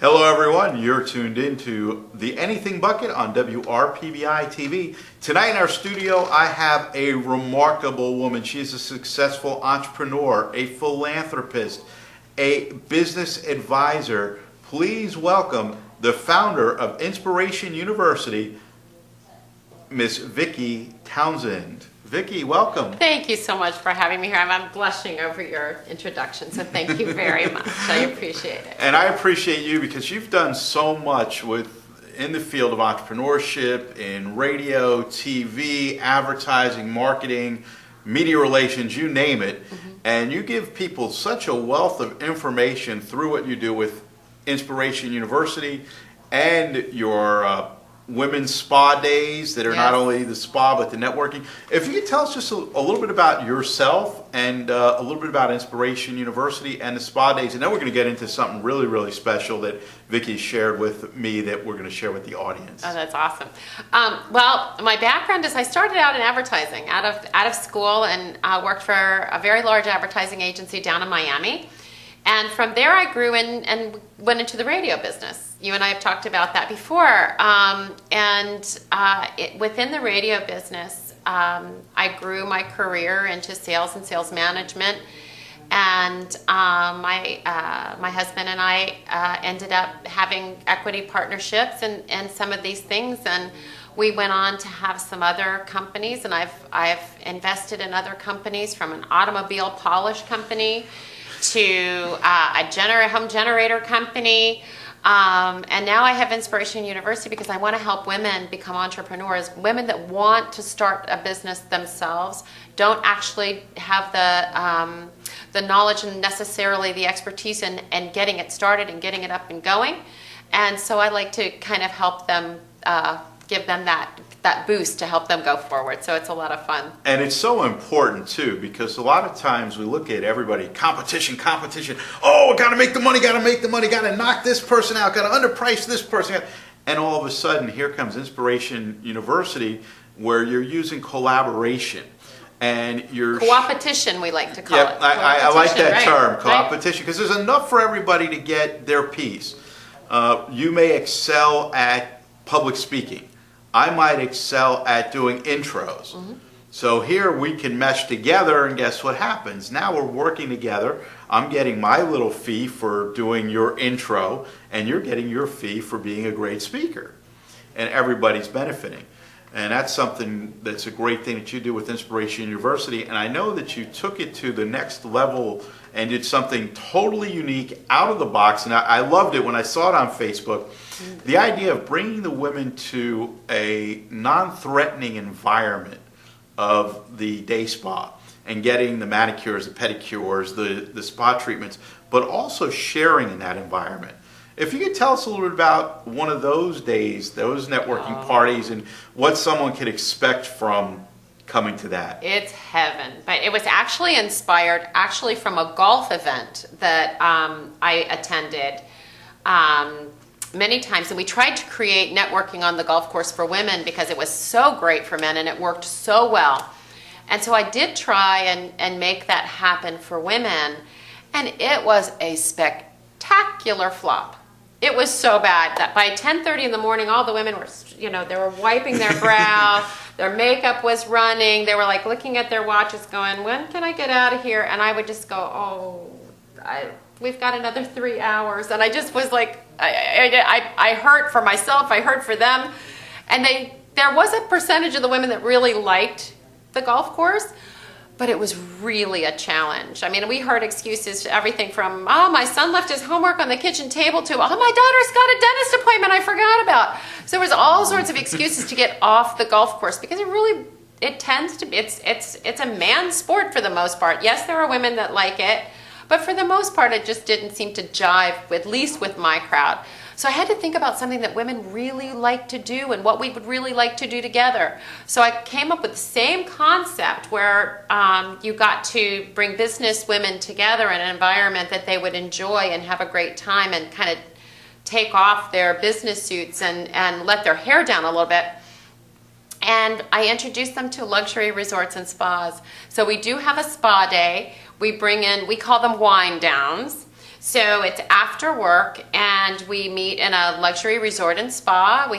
Hello everyone, you're tuned in to the Anything Bucket on WRPBI TV. Tonight in our studio I have a remarkable woman. She is a successful entrepreneur, a philanthropist, a business advisor. Please welcome the founder of Inspiration University, Miss Vicky Townsend. Vicky, welcome. Thank you so much for having me here. I'm blushing over your introduction, so thank you very much. I appreciate it. And I appreciate you because you've done so much in the field of entrepreneurship, in radio, TV, advertising, marketing, media relations, you name it. And you give people such a wealth of information through what you do with Inspiration University and your women's spa days that are not only the spa but the networking. If you could tell us just a little bit about yourself and a little bit about Inspiration University and the spa days, and then we're going to get into something really, really special that Vicky shared with me that we're going to share with the audience. Oh, that's awesome. Well, my background is I started out in advertising out of school and worked for a very large advertising agency down in Miami. And from there I grew and went into the radio business. You and I have talked about that before. Within the radio business, I grew my career into sales and sales management. And my husband and I ended up having equity partnerships and some of these things. And we went on to have some other companies. And I've invested in other companies, from an automobile polish company to a home generator company. And now I have Inspiration University because I want to help women become entrepreneurs, women that want to start a business themselves, don't actually have the knowledge and necessarily the expertise in getting it started and getting it up and going. And so I like to kind of help them, give them that boost to help them go forward. So it's a lot of fun. And it's so important too, because a lot of times we look at everybody, competition. Oh, gotta make the money, gotta knock this person out, gotta underprice this person. And all of a sudden, here comes Inspiration University, where you're using collaboration. And you're co-opetition, we like to call it. I like that term, co-opetition, because there's enough for everybody to get their piece. You may excel at public speaking. I might excel at doing intros. So here we can mesh together, and guess what happens? Now we're working together. I'm getting my little fee for doing your intro, and you're getting your fee for being a great speaker. And everybody's benefiting. And that's something that's a great thing that you do with Inspiration University. And I know that you took it to the next level and did something totally unique, out of the box. And I loved it when I saw it on Facebook. The idea of bringing the women to a non-threatening environment of the day spa and getting the manicures, the pedicures, the spa treatments, but also sharing in that environment. If you could tell us a little bit about one of those days, those networking parties, and what someone could expect from coming to that. It's heaven. But it was actually inspired from a golf event that I attended many times. And we tried to create networking on the golf course for women because it was so great for men and it worked so well. And so I did try and make that happen for women. And it was a spectacular flop. It was so bad that by 10:30 in the morning, all the women were, they were wiping their brow, their makeup was running, they were like looking at their watches going, when can I get out of here? And I would just go, we've got another 3 hours. And I just was like, I hurt for myself, I hurt for them. And there was a percentage of the women that really liked the golf course, but it was really a challenge. I mean, we heard excuses to everything from, oh, my son left his homework on the kitchen table, to, oh, my daughter's got a dentist appointment I forgot about. So there was all sorts of excuses to get off the golf course because it tends to be, it's a man's sport for the most part. Yes, there are women that like it, but for the most part, it just didn't seem to jive, at least with my crowd. So I had to think about something that women really like to do and what we would really like to do together. So I came up with the same concept where you got to bring business women together in an environment that they would enjoy and have a great time and kind of take off their business suits and let their hair down a little bit. And I introduced them to luxury resorts and spas. So we do have a spa day. We call them wine downs. So it's after work, and we meet in a luxury resort and spa. We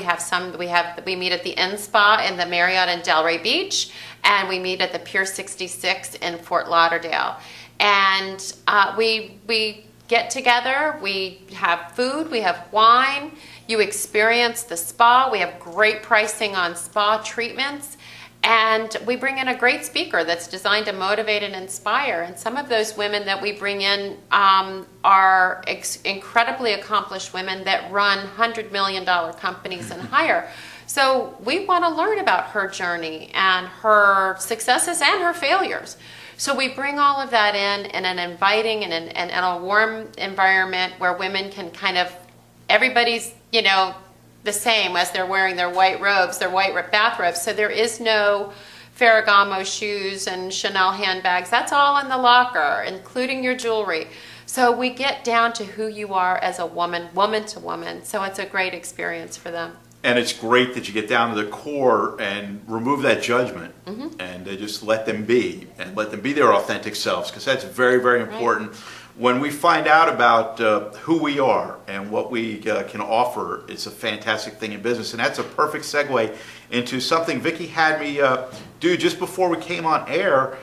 meet at the Inn Spa in the Marriott in Delray Beach, and we meet at the Pier 66 in Fort Lauderdale. And we get together, we have food, we have wine, you experience the spa, we have great pricing on spa treatments, and we bring in a great speaker that's designed to motivate and inspire. And some of those women that we bring in are incredibly accomplished women that run $100 million companies and higher. So we want to learn about her journey and her successes and her failures. So we bring all of that in an inviting and a warm environment where women can kind of, everybody's, the same as they're wearing their white robes, their white bathrobes. So there is no Ferragamo shoes and Chanel handbags. That's all in the locker, including your jewelry. So we get down to who you are as a woman, woman to woman. So it's a great experience for them. And it's great that you get down to the core and remove that judgment and just let them be and let them be their authentic selves, because that's very, very important. Right. When we find out about who we are and what we can offer, it's a fantastic thing in business. And that's a perfect segue into something Vicky had me do just before we came on air.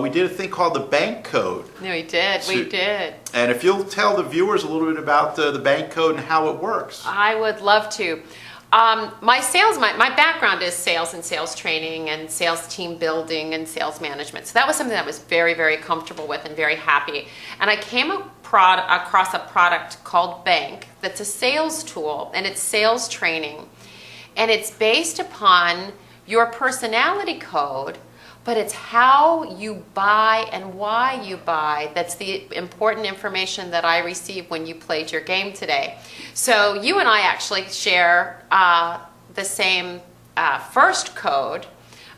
We did a thing called the bank code. No, we did. And if you'll tell the viewers a little bit about the bank code and how it works. I would love to. My background is sales and sales training and sales team building and sales management. So that was something that I was very, very comfortable with and very happy. And I came across a product called Bank that's a sales tool, and it's sales training. And it's based upon your personality code, but it's how you buy and why you buy. That's the important information that I received when you played your game today. So you and I actually share the same first code.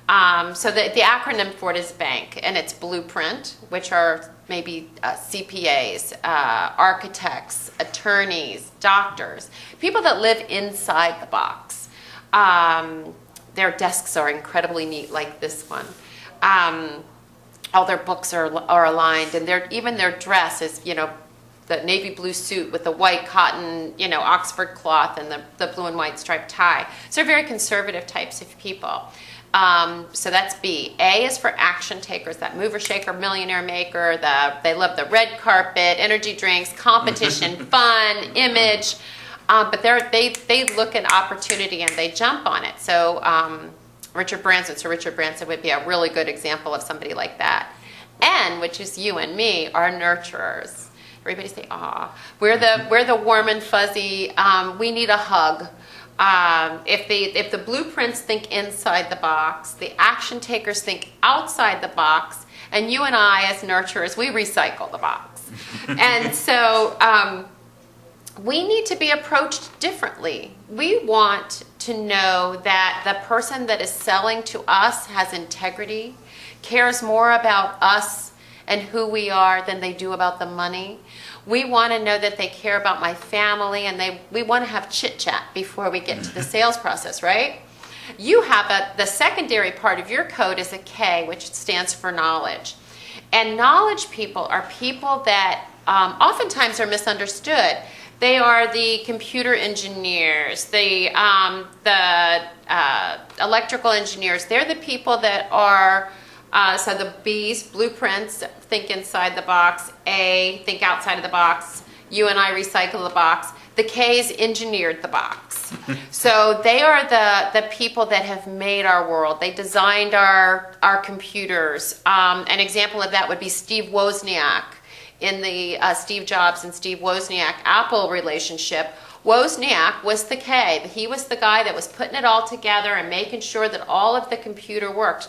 So the acronym for it is BANK, and it's blueprint, which are maybe CPAs, architects, attorneys, doctors, people that live inside the box. Their desks are incredibly neat, like this one. All their books are aligned, and even their dress is, the navy blue suit with the white cotton, Oxford cloth and the blue and white striped tie. So they're very conservative types of people. So that's B. A is for action takers, that mover, shaker, millionaire maker. They love the red carpet, energy drinks, competition, fun, image. But they look at opportunity and they jump on it. So Richard Branson would be a really good example of somebody like that. N, which is you and me, are nurturers. Everybody say, "Aw." We're the warm and fuzzy. We need a hug. If the blueprints think inside the box, the action takers think outside the box, and you and I, as nurturers, we recycle the box. And so we need to be approached differently. We want to know that the person that is selling to us has integrity, cares more about us and who we are than they do about the money. We want to know that they care about my family, and we want to have chit-chat before we get to the sales process, right? You have the secondary part of your code is a K, which stands for knowledge. And knowledge people are people that oftentimes are misunderstood. They are the computer engineers, the electrical engineers. They're the people that are, so the B's, blueprints, think inside the box. A, think outside of the box. You and I recycle the box. The K's engineered the box. So they are the people that have made our world. They designed our computers. An example of that would be Steve Wozniak in the Steve Jobs and Steve Wozniak Apple relationship. Wozniak was the K. He was the guy that was putting it all together and making sure that all of the computer worked.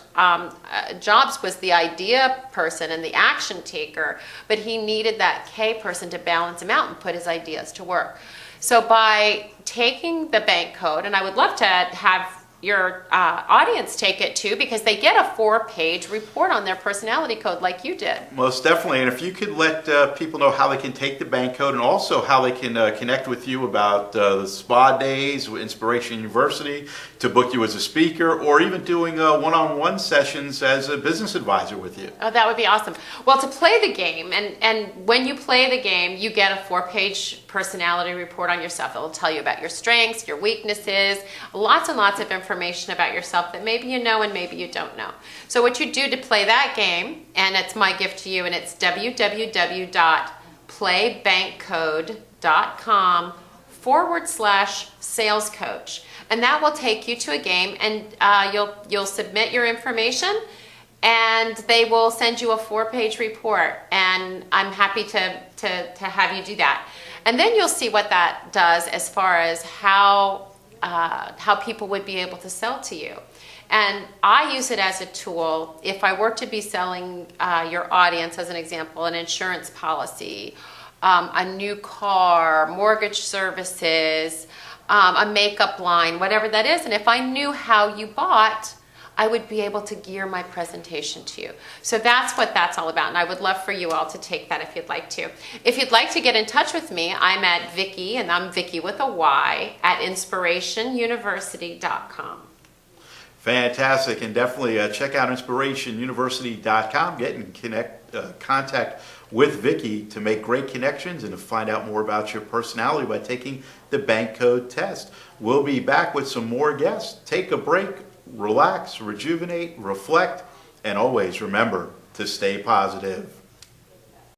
Jobs was the idea person and the action taker, but he needed that K person to balance him out and put his ideas to work. So by taking the bank code, and I would love to have your audience take it too, because they get a 4-page report on their personality code like you did. Most definitely. And if you could let people know how they can take the bank code and also how they can connect with you about the spa days with Inspiration University, to book you as a speaker, or even doing one-on-one sessions as a business advisor with you. Oh, that would be awesome. Well, to play the game, and when you play the game, you get a 4-page personality report on yourself. It will tell you about your strengths, your weaknesses, lots and lots of information about yourself that maybe you know and maybe you don't know. So what you do to play that game, and it's my gift to you, and it's www.playbankcode.com/sales coach. And that will take you to a game, and you'll submit your information, and they will send you a 4-page report. And I'm happy to have you do that. And then you'll see what that does as far as how people would be able to sell to you. And I use it as a tool if I were to be selling your audience, as an example, an insurance policy, a new car, mortgage services, a makeup line, whatever that is. And if I knew how you bought, I would be able to gear my presentation to you. So that's what that's all about. And I would love for you all to take that if you'd like to. If you'd like to get in touch with me, I'm at Vicky, and I'm Vicky with a Y, at inspirationuniversity.com. Fantastic, and definitely check out inspirationuniversity.com. Get in contact with Vicky to make great connections and to find out more about your personality by taking the bank code test. We'll be back with some more guests. Take a break, relax, rejuvenate, reflect, and always remember to stay positive.